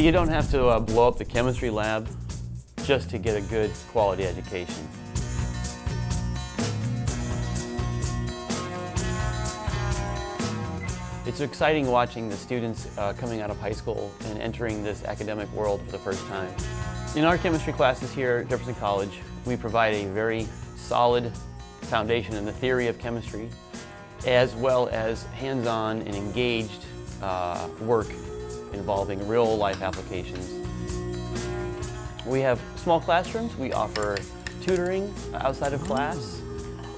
You don't have to blow up the chemistry lab just to get a good quality education. It's exciting watching the students coming out of high school and entering this academic world for the first time. In our chemistry classes here at Jefferson College, we provide a very solid foundation in the theory of chemistry, as well as hands-on and engaged work involving real-life applications. We have small classrooms. We offer tutoring outside of class,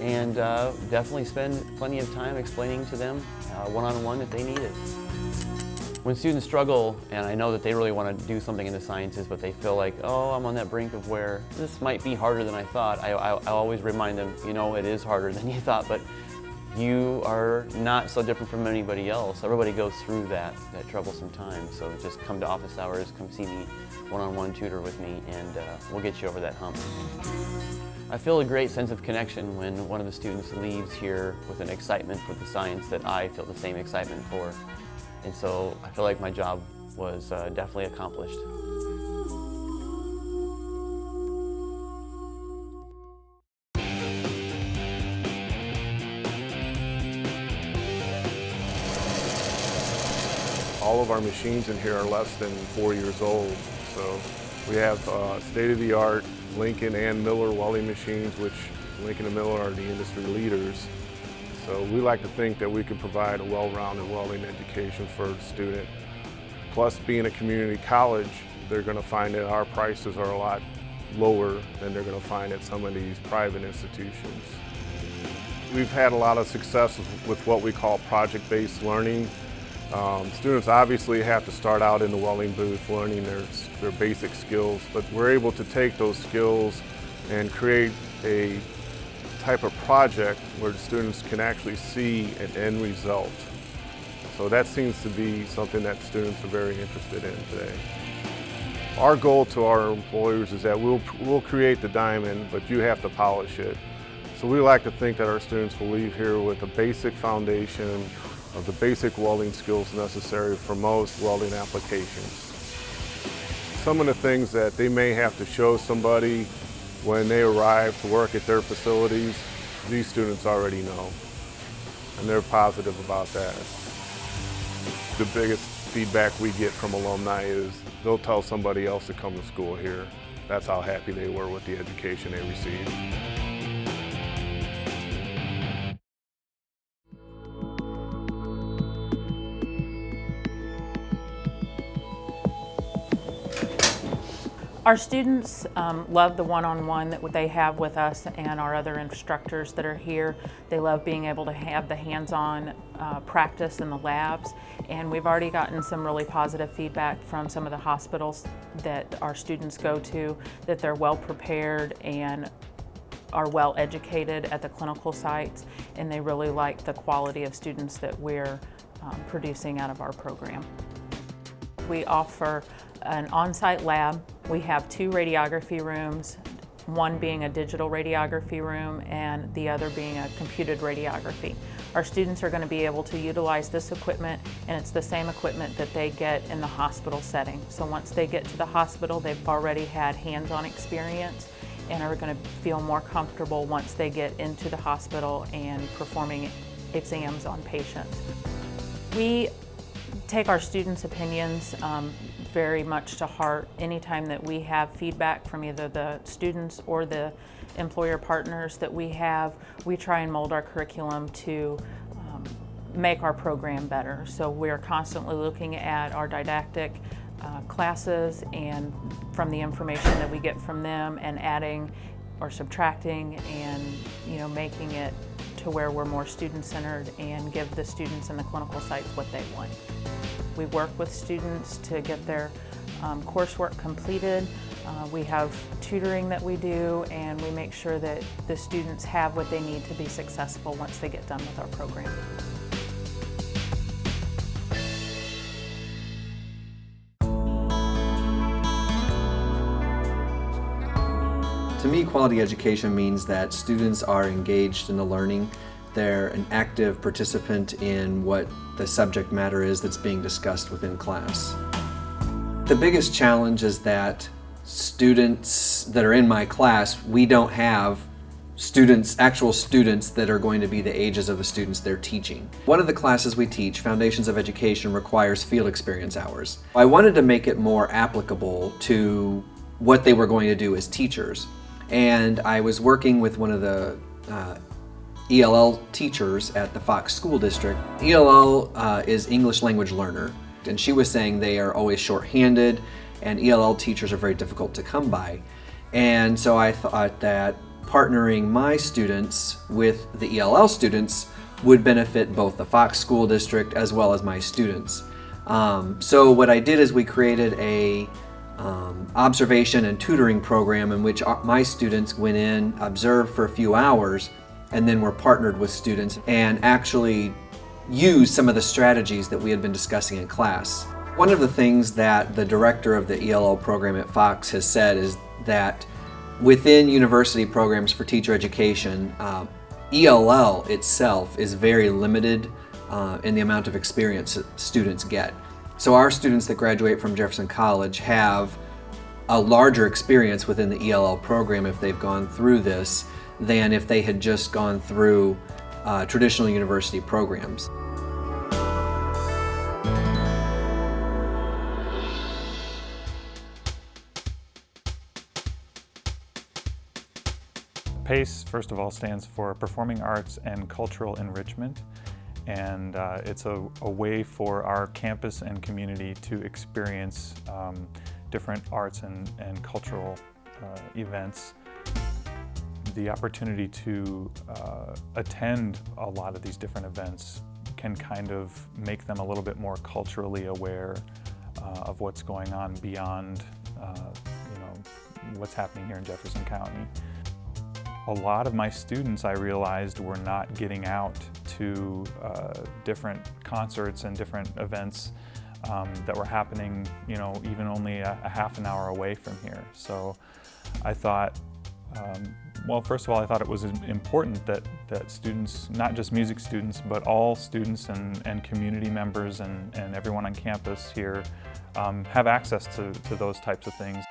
and definitely spend plenty of time explaining to them one-on-one if they need it. When students struggle, and I know that they really want to do something in the sciences, but they feel like, oh, I'm on that brink of where this might be harder than I thought, I always remind them, you know, it is harder than you thought, but you are not so different from anybody else. Everybody goes through that troublesome time, so just come to office hours, come see me, one-on-one tutor with me, and we'll get you over that hump. I feel a great sense of connection when one of the students leaves here with an excitement for the science that I feel the same excitement for. And so I feel like my job was definitely accomplished. All of our machines in here are less than 4 years old. So we have state-of-the-art Lincoln and Miller welding machines, which Lincoln and Miller are the industry leaders. So we like to think that we can provide a well-rounded welding education for the student. Plus, being a community college, they're going to find that our prices are a lot lower than they're going to find at some of these private institutions. We've had a lot of success with what we call project-based learning. Students obviously have to start out in the welding booth learning their basic skills, but we're able to take those skills and create a type of project where the students can actually see an end result. So that seems to be something that students are very interested in today. Our goal to our employers is that we'll create the diamond, but you have to polish it. So we like to think that our students will leave here with a basic foundation of the basic welding skills necessary for most welding applications. Some of the things that they may have to show somebody when they arrive to work at their facilities, these students already know, and they're positive about that. The biggest feedback we get from alumni is they'll tell somebody else to come to school here. That's how happy they were with the education they received. Our students love the one-on-one that they have with us and our other instructors that are here. They love being able to have the hands-on practice in the labs, and we've already gotten some really positive feedback from some of the hospitals that our students go to, that they're well prepared and are well educated at the clinical sites, and they really like the quality of students that we're producing out of our program. We offer an on-site lab. We have 2 radiography rooms, one being a digital radiography room and the other being a computed radiography. Our students are going to be able to utilize this equipment, and it's the same equipment that they get in the hospital setting. So once they get to the hospital, they've already had hands-on experience and are going to feel more comfortable once they get into the hospital and performing exams on patients. We take our students' opinions very much to heart. Anytime that we have feedback from either the students or the employer partners that we have, we try and mold our curriculum to make our program better. So we're constantly looking at our didactic classes and from the information that we get from them and adding or subtracting and making it to where we're more student-centered and give the students in the clinical sites what they want. We work with students to get their coursework completed. We have tutoring that we do, and we make sure that the students have what they need to be successful once they get done with our program. To me, quality education means that students are engaged in the learning. They're an active participant in what the subject matter is that's being discussed within class. The biggest challenge is that students that are in my class, we don't have actual students that are going to be the ages of the students they're teaching. One of the classes we teach, Foundations of Education, requires field experience hours. I wanted to make it more applicable to what they were going to do as teachers. And I was working with one of the ELL teachers at the Fox School District. ELL is English Language Learner, and she was saying they are always short-handed and ELL teachers are very difficult to come by. And so I thought that partnering my students with the ELL students would benefit both the Fox School District as well as my students. So what I did is we created a observation and tutoring program in which my students went in, observed for a few hours, and then were partnered with students and actually used some of the strategies that we had been discussing in class. One of the things that the director of the ELL program at Fox has said is that within university programs for teacher education, ELL itself is very limited in the amount of experience that students get. So our students that graduate from Jefferson College have a larger experience within the ELL program if they've gone through this than if they had just gone through traditional university programs. PACE, first of all, stands for Performing Arts and Cultural Enrichment, and it's a way for our campus and community to experience different arts and cultural events. The opportunity to attend a lot of these different events can kind of make them a little bit more culturally aware of what's going on beyond what's happening here in Jefferson County. A lot of my students, I realized, were not getting out to different concerts and different events that were happening, even only a half an hour away from here. So I thought, well, first of all, I thought it was important that students, not just music students, but all students and community members and everyone on campus here have access to those types of things.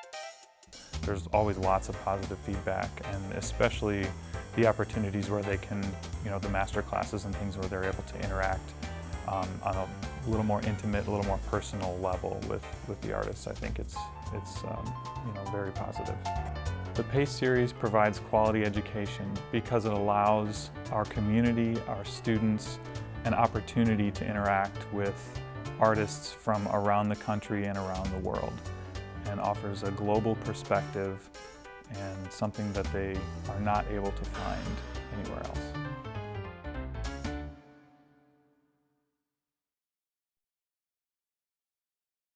There's always lots of positive feedback, and especially the opportunities where they can, the master classes and things where they're able to interact on a little more intimate, a little more personal level with the artists. I think it's very positive. The PACE series provides quality education because it allows our community, our students, an opportunity to interact with artists from around the country and around the world, and offers a global perspective and something that they are not able to find anywhere else.